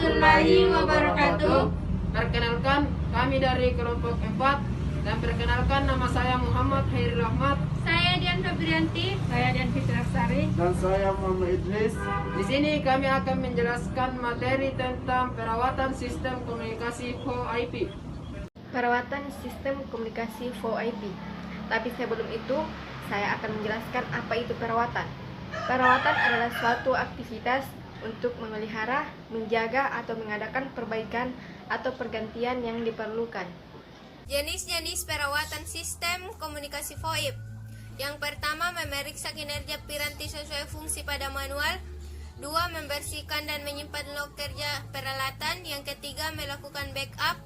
warahmatullahi wabarakatuh. Perkenalkan, kami dari kelompok 4 dan perkenalkan nama saya Muhammad Hairil Rahmat. Saya Dian Febrianti. Saya Dian Fitrasari. Dan saya Muhammad Idris. Di sini kami akan menjelaskan materi tentang perawatan sistem komunikasi VoIP. Perawatan sistem komunikasi VoIP. Tapi sebelum itu, saya akan menjelaskan apa itu perawatan. Perawatan adalah suatu aktivitas untuk memelihara, menjaga, atau mengadakan perbaikan atau pergantian yang diperlukan. Jenis-jenis perawatan sistem komunikasi VoIP. Yang pertama, memeriksa kinerja piranti sesuai fungsi pada manual. 2. Membersihkan dan menyimpan log kerja peralatan. Yang ketiga, melakukan backup.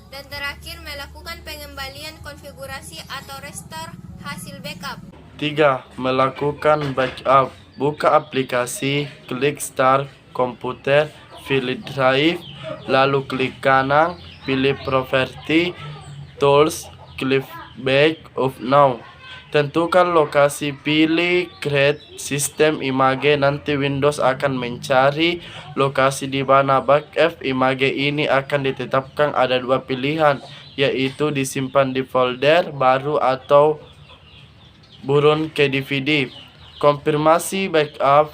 Dan terakhir, melakukan pengembalian konfigurasi atau restore hasil backup. 3. Melakukan backup. Buka aplikasi, klik Start Komputer, pilih Drive, lalu klik kanan, pilih Property, Tools, klik Back up Now. Tentukan lokasi, pilih Create System Image. Nanti Windows akan mencari lokasi di mana backup image ini akan ditetapkan. Ada dua pilihan, yaitu disimpan di folder baru atau burun ke DVD. Konfirmasi backup.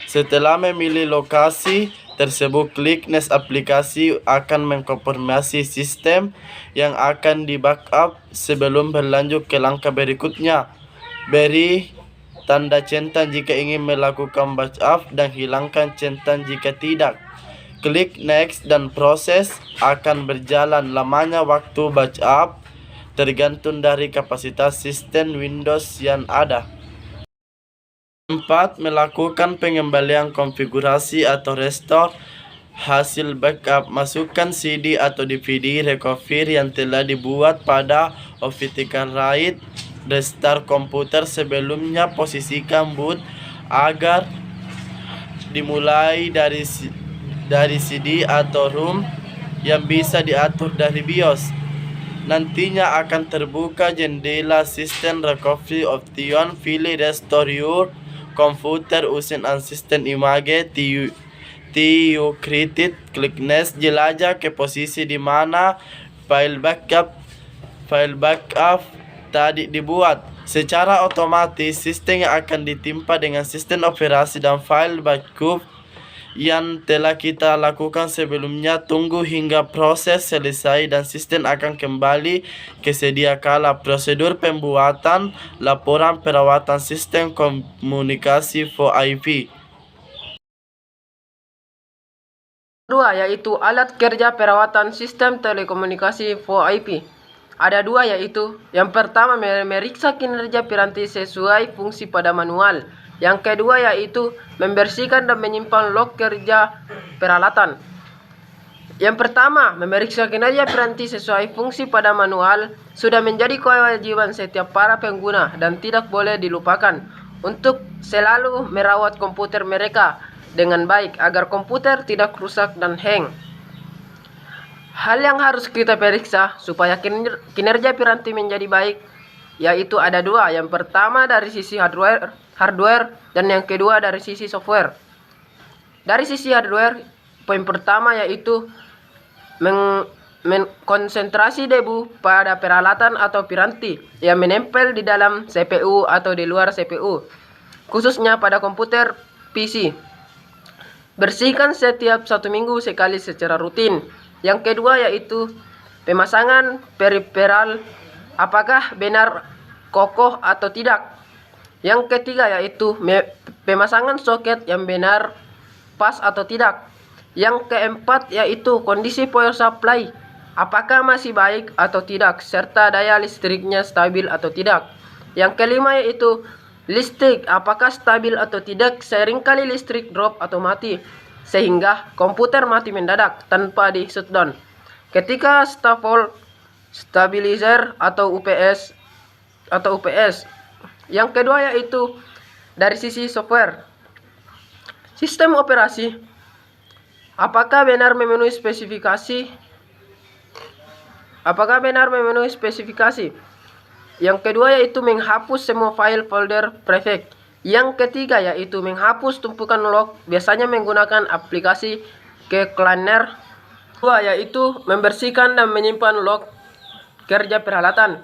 Setelah memilih lokasi tersebut, klik Next. Aplikasi akan mengkonfirmasi sistem yang akan di backup. Sebelum berlanjut ke langkah berikutnya, beri tanda centang jika ingin melakukan backup dan hilangkan centang jika tidak. Klik Next dan proses akan berjalan. Lamanya waktu backup tergantung dari kapasitas sistem Windows yang ada. 4. Melakukan pengembalian konfigurasi atau restore hasil backup. Masukkan CD atau DVD recovery yang telah dibuat pada optical write. Restart komputer sebelumnya. Posisikan boot agar dimulai dari CD atau ROM yang bisa diatur dari BIOS. Nantinya akan terbuka jendela System Recovery Option. Pilih Restore Your Computer using an System Image you created. Klik Next. Jelajah ke posisi di mana file backup tadi dibuat. Secara otomatis sistem yang akan ditimpa dengan sistem operasi dan file backup yang telah kita lakukan sebelumnya. Tunggu hingga proses selesai dan sistem akan kembali ke sedia kala. Prosedur pembuatan laporan perawatan sistem komunikasi VoIP. Kedua, yaitu alat kerja perawatan sistem telekomunikasi VoIP. Ada dua, yaitu yang pertama, memeriksa kinerja piranti sesuai fungsi pada manual. Yang kedua, yaitu membersihkan dan menyimpan log kerja peralatan. Yang pertama, memeriksa kinerja piranti sesuai fungsi pada manual sudah menjadi kewajiban setiap para pengguna dan tidak boleh dilupakan untuk selalu merawat komputer mereka dengan baik agar komputer tidak rusak dan hang. Hal yang harus kita periksa supaya kinerja piranti menjadi baik yaitu ada dua. Yang pertama dari sisi hardware dan yang kedua dari sisi software. Dari sisi hardware, poin pertama yaitu konsentrasi debu pada peralatan atau piranti yang menempel di dalam CPU atau di luar CPU, khususnya pada komputer PC. Bersihkan setiap 1 minggu sekali secara rutin. Yang kedua yaitu pemasangan periferal, apakah benar kokoh atau tidak. Yang ketiga yaitu pemasangan soket yang benar pas atau tidak. Yang keempat yaitu kondisi power supply, apakah masih baik atau tidak, serta daya listriknya stabil atau tidak. Yang kelima yaitu listrik, apakah stabil atau tidak. Seringkali listrik drop atau mati sehingga komputer mati mendadak tanpa di shutdown. Ketika stabilizer atau UPS. Yang kedua yaitu dari sisi software. Sistem operasi, apakah benar memenuhi spesifikasi? Yang kedua yaitu menghapus semua file folder prefect. Yang ketiga yaitu menghapus tumpukan log, biasanya menggunakan aplikasi Cleaner. Dua yaitu membersihkan dan menyimpan log kerja peralatan.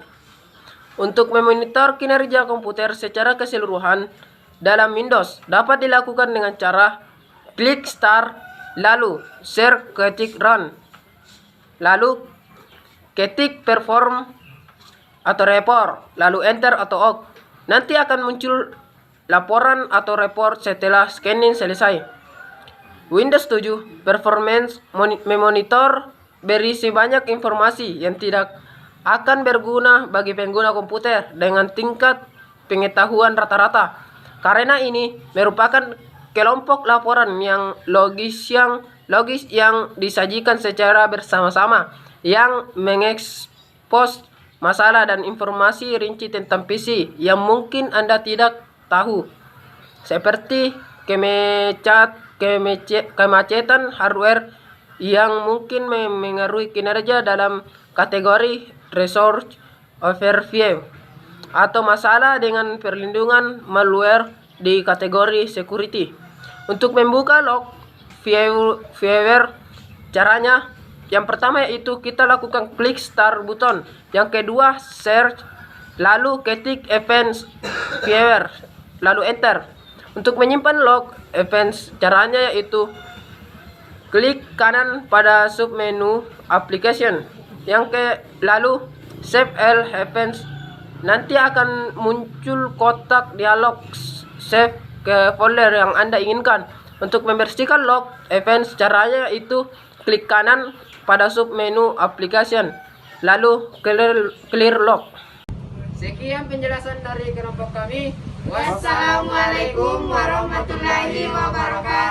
Untuk memonitor kinerja komputer secara keseluruhan dalam Windows dapat dilakukan dengan cara klik start, lalu share ketik run, lalu ketik perform atau report, lalu enter atau OK. Nanti akan muncul laporan atau report setelah scanning selesai. Windows 7 Performance memonitor berisi banyak informasi yang tidak akan berguna bagi pengguna komputer dengan tingkat pengetahuan rata-rata. Karena ini merupakan kelompok laporan yang logis yang disajikan secara bersama-sama yang mengekspos masalah dan informasi rinci tentang PC yang mungkin Anda tidak tahu, seperti kemacetan hardware yang mungkin mengaruhi kinerja dalam kategori Resource Overview, atau masalah dengan perlindungan malware di kategori Security. Untuk membuka log VMware, caranya yang pertama yaitu kita lakukan klik start button, yang kedua search, lalu ketik events VMware, lalu enter. Untuk menyimpan log events, caranya yaitu klik kanan pada submenu application, lalu save all events. Nanti akan muncul kotak dialog save ke folder yang Anda inginkan. Untuk membersihkan log events, caranya yaitu klik kanan pada submenu application, lalu clear log. Sekian penjelasan dari kelompok kami. Wassalamualaikum warahmatullahi wabarakatuh.